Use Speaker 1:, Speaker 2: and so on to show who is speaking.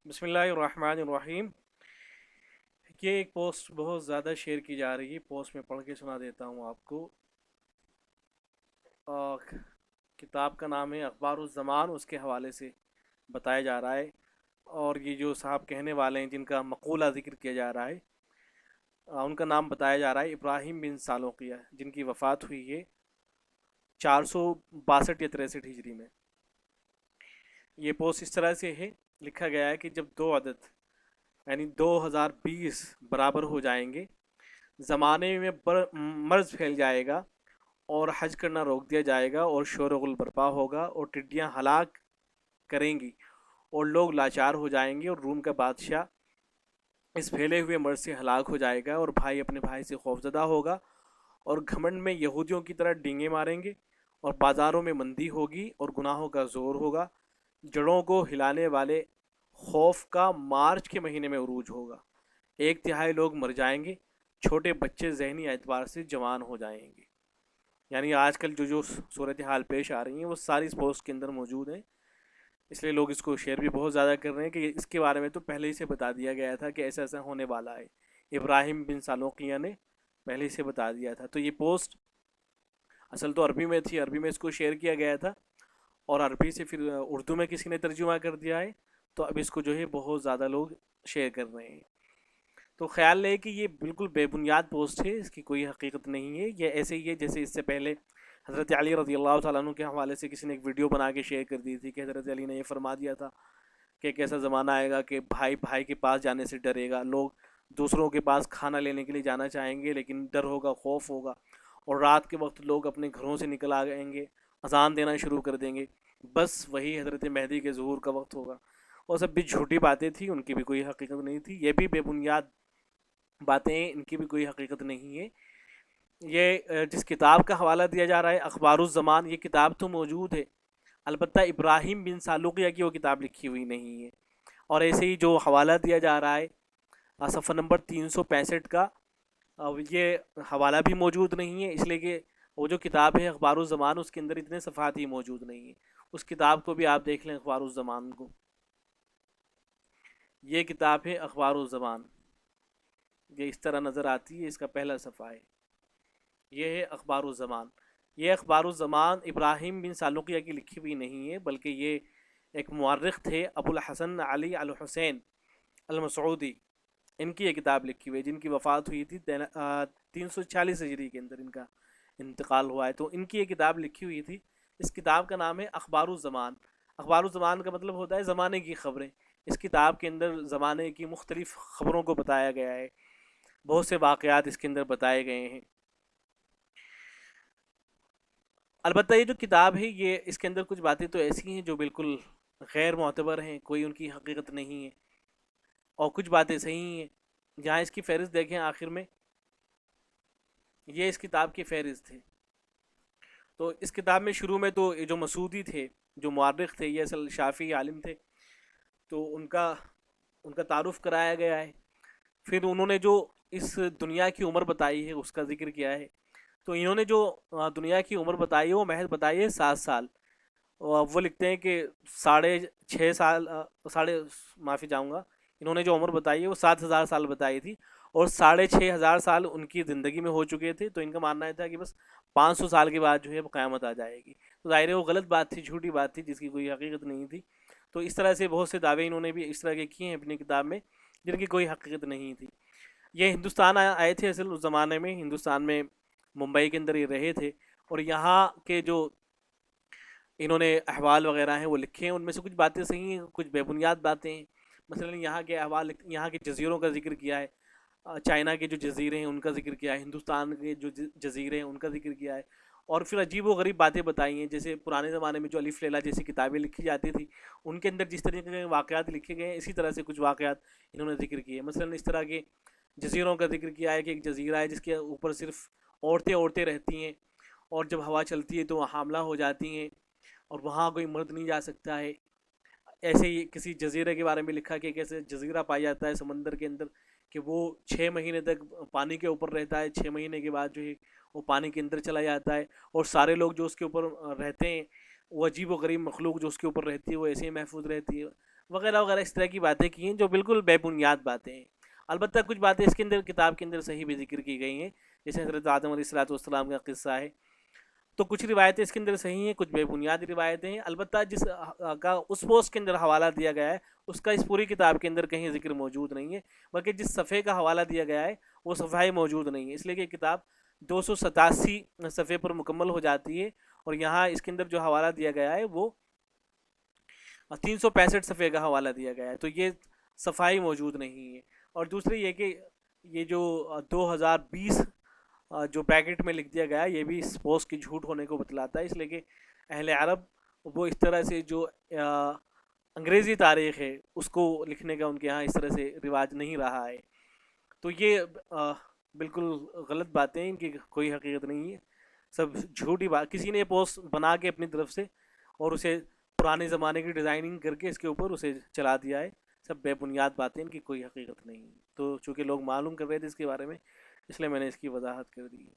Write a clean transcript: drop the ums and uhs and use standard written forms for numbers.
Speaker 1: بسم اللہ الرحمن الرحیم۔ یہ ایک پوسٹ بہت زیادہ شیئر کی جا رہی ہے، پوسٹ میں پڑھ کے سنا دیتا ہوں آپ کو۔ آ، کتاب کا نام ہے اخبار الزمان، اس کے حوالے سے بتایا جا رہا ہے۔ اور یہ جو صاحب کہنے والے ہیں جن کا مقولہ ذکر کیا جا رہا ہے، ان کا نام بتایا جا رہا ہے ابراہیم بن سالوقیہ، جن کی وفات ہوئی ہے 462 یا 63 ہجری میں۔ یہ پوسٹ اس طرح سے ہے، لکھا گیا ہے کہ جب دو عدد یعنی 2020 برابر ہو جائیں گے، زمانے میں مرض پھیل جائے گا اور حج کرنا روک دیا جائے گا اور شور و غل برپا ہوگا اور ٹڈیاں ہلاک کریں گی اور لوگ لاچار ہو جائیں گے اور روم کا بادشاہ اس پھیلے ہوئے مرض سے ہلاک ہو جائے گا اور بھائی اپنے بھائی سے خوفزدہ ہوگا اور گھمنڈ میں یہودیوں کی طرح ڈینگے ماریں گے اور بازاروں میں مندی ہوگی اور گناہوں کا زور ہوگا، جڑوں کو ہلانے والے خوف کا مارچ کے مہینے میں عروج ہوگا، 1/3 لوگ مر جائیں گے، چھوٹے بچے ذہنی اعتبار سے جوان ہو جائیں گے۔ یعنی آج کل جو صورتحال پیش آ رہی ہیں وہ ساری اس پوسٹ کے اندر موجود ہیں، اس لیے لوگ اس کو شیئر بھی بہت زیادہ کر رہے ہیں کہ اس کے بارے میں تو پہلے ہی سے بتا دیا گیا تھا کہ ایسا ایسا ہونے والا ہے، ابراہیم بن سالوقیہ نے پہلے ہی سے بتا دیا تھا۔ تو یہ پوسٹ اصل تو عربی میں تھی، عربی میں اس کو شیئر کیا گیا تھا اور عربی سے پھر اردو میں کسی نے ترجمہ کر دیا ہے، تو اب اس کو جو ہے بہت زیادہ لوگ شیئر کر رہے ہیں۔ تو خیال لے کہ یہ بالکل بے بنیاد پوسٹ ہے، اس کی کوئی حقیقت نہیں ہے۔ یہ ایسے ہی ہے جیسے اس سے پہلے حضرت علی رضی اللہ تعالیٰ عنہ کے حوالے سے کسی نے ایک ویڈیو بنا کے شیئر کر دی تھی کہ حضرت علی نے یہ فرما دیا تھا کہ ایک ایسا زمانہ آئے گا کہ بھائی بھائی کے پاس جانے سے ڈرے گا، لوگ دوسروں کے پاس کھانا لینے کے لیے جانا چاہیں گے لیکن ڈر ہوگا، خوف ہوگا، اور رات کے وقت لوگ اپنے گھروں سے نکل آئیں گے، اذان دینا شروع کر دیں گے، بس وہی حضرت مہدی کے ظہور کا وقت ہوگا۔ اور سب بھی جھوٹی باتیں تھیں، ان کی بھی کوئی حقیقت نہیں تھی، یہ بھی بے بنیاد باتیں، ان کی بھی کوئی حقیقت نہیں ہے۔ یہ جس کتاب کا حوالہ دیا جا رہا ہے اخبار الزمان، یہ کتاب تو موجود ہے، البتہ ابراہیم بن سالوقیہ کی وہ کتاب لکھی ہوئی نہیں ہے۔ اور ایسے ہی جو حوالہ دیا جا رہا ہے صفحہ نمبر 365 کا، یہ حوالہ بھی موجود نہیں ہے، اس لیے کہ وہ جو کتاب ہے اخبار الزمان، اس کے اندر اتنے صفحات ہی موجود نہیں ہیں۔ اس کتاب کو بھی آپ دیکھ لیں، اخبار الزمان کو، یہ کتاب ہے اخبار الزمان، یہ اس طرح نظر آتی ہے، اس کا پہلا صفحہ ہے، یہ ہے اخبار الزمان۔ یہ اخبار الزمان ابراہیم بن سالوقیہ کی لکھی ہوئی نہیں ہے، بلکہ یہ ایک مورخ تھے، ابو الحسن علی الحسین المسعودی، ان کی یہ کتاب لکھی ہوئی ہے، جن کی وفات ہوئی تھی 346 ہجری کے اندر ان کا انتقال ہوا ہے، تو ان کی یہ کتاب لکھی ہوئی تھی۔ اس کتاب کا نام ہے اخبار الزمان۔ اخبار الزمان کا مطلب ہوتا ہے زمانے کی خبریں۔ اس کتاب کے اندر زمانے کی مختلف خبروں کو بتایا گیا ہے، بہت سے واقعات اس کے اندر بتائے گئے ہیں۔ البتہ یہ جو کتاب ہے، یہ اس کے اندر کچھ باتیں تو ایسی ہیں جو بالکل غیر معتبر ہیں، کوئی ان کی حقیقت نہیں ہے، اور کچھ باتیں صحیح ہیں۔ جہاں اس کی فہرست دیکھیں آخر میں، یہ اس کتاب کی فہرست ہے۔ تو اس کتاب میں شروع میں تو یہ جو مسعودی تھے، جو مورخ تھے، یہ اصل شافعی عالم تھے، تو ان کا تعارف کرایا گیا ہے۔ پھر انہوں نے جو اس دنیا کی عمر بتائی ہے اس کا ذکر کیا ہے۔ تو انہوں نے جو دنیا کی عمر بتائی ہے وہ محض بتائی ہے 7 سال۔ وہ لکھتے ہیں کہ 6.5 سال، ساڑھے معافی چاہوں گا، انہوں نے جو عمر بتائی ہے وہ 7,000 سال بتائی تھی، اور 6,500 سال ان کی زندگی میں ہو چکے تھے، تو ان کا ماننا تھا کہ بس 500 سال کے بعد جو ہے قیامت آ جائے گی۔ تو ظاہر ہے وہ غلط بات تھی، جھوٹی بات تھی، جس کی کوئی حقیقت نہیں تھی۔ تو اس طرح سے بہت سے دعوے انہوں نے بھی اس طرح کے کیے ہیں اپنی کتاب میں، جن کی کوئی حقیقت نہیں تھی۔ یہ ہندوستان آئے تھے اصل اس زمانے میں، ہندوستان میں ممبئی کے اندر یہ رہے تھے، اور یہاں کے جو انہوں نے احوال وغیرہ ہیں وہ لکھے ہیں، ان میں سے کچھ باتیں صحیح ہیں، کچھ بے بنیاد باتیں ہیں۔ مثلا یہاں کے احوال، یہاں کے جزیروں کا ذکر کیا ہے، چائنا کے جو جزیرے ہیں ان کا ذکر کیا ہے، ہندوستان کے جو جزیرے ہیں ان کا ذکر کیا ہے، اور پھر عجیب و غریب باتیں بتائی ہیں، جیسے پرانے زمانے میں جو الف لیلا جیسی کتابیں لکھی جاتی تھی، ان کے اندر جس طریقے کے واقعات لکھے گئے ہیں، اسی طرح سے کچھ واقعات انہوں نے ذکر کیے ہیں۔ مثلا اس طرح کے جزیروں کا ذکر کیا ہے کہ ایک جزیرہ ہے جس کے اوپر صرف عورتیں رہتی ہیں، اور جب ہوا چلتی ہے تو وہ حاملہ ہو جاتی ہیں، اور وہاں کوئی مرد نہیں جا سکتا ہے۔ ایسے ہی کسی جزیرے کے بارے میں لکھا کہ کیسے جزیرہ پایا جاتا ہے سمندر کے اندر، کہ وہ 6 مہینے تک پانی کے اوپر رہتا ہے، 6 مہینے کے بعد جو ہے وہ پانی کے اندر چلا جاتا ہے، اور سارے لوگ جو اس کے اوپر رہتے ہیں، وہ عجیب و غریب مخلوق جو اس کے اوپر رہتی ہے وہ ایسے ہی محفوظ رہتی ہے۔ وغیرہ وغیرہ اس طرح کی باتیں کی ہیں جو بالکل بے بنیاد باتیں ہیں. البتہ کچھ باتیں اس کے اندر کتاب کے اندر صحیح بھی ذکر کی گئی ہیں، جیسے حضرت آدم علیہ الصلوۃ والسلام کا قصہ ہے. تو کچھ روایتیں اس کے اندر صحیح ہیں، کچھ بے بنیاد روایتیں ہیں. البتہ جس کا اس پوسٹ کے اندر حوالہ دیا گیا ہے اس کا اس پوری کتاب کے اندر کہیں ذکر موجود نہیں ہے، بلکہ جس صفحے کا حوالہ دیا گیا ہے وہ صفحہ ہی موجود نہیں ہے. اس لیے کہ کتاب 287 صفحے پر مکمل ہو جاتی ہے، اور یہاں اس کے اندر جو حوالہ دیا گیا ہے وہ 365 صفحے کا حوالہ دیا گیا ہے. تو یہ صفائی موجود نہیں ہے. اور دوسری یہ کہ یہ جو 2020 جو پیکٹ میں لکھ دیا گیا یہ بھی اس پوسٹ کی جھوٹ ہونے کو بتلاتا ہے، اس لیے کہ اہل عرب وہ اس طرح سے جو انگریزی تاریخ ہے اس کو لکھنے کا ان کے ہاں اس طرح سے رواج نہیں رہا ہے. تو یہ بالکل غلط باتیں ہیں، ان کی کوئی حقیقت نہیں ہے، سب جھوٹی بات. کسی نے پوسٹ بنا کے اپنی طرف سے اور اسے پرانے زمانے کی ڈیزائننگ کر کے اس کے اوپر اسے چلا دیا ہے. سب بے بنیاد باتیں، ان کی کوئی حقیقت نہیں. تو چونکہ لوگ معلوم کر رہے تھے اس کے بارے میں، اس لیے میں نے اس کی وضاحت کر دی ہے.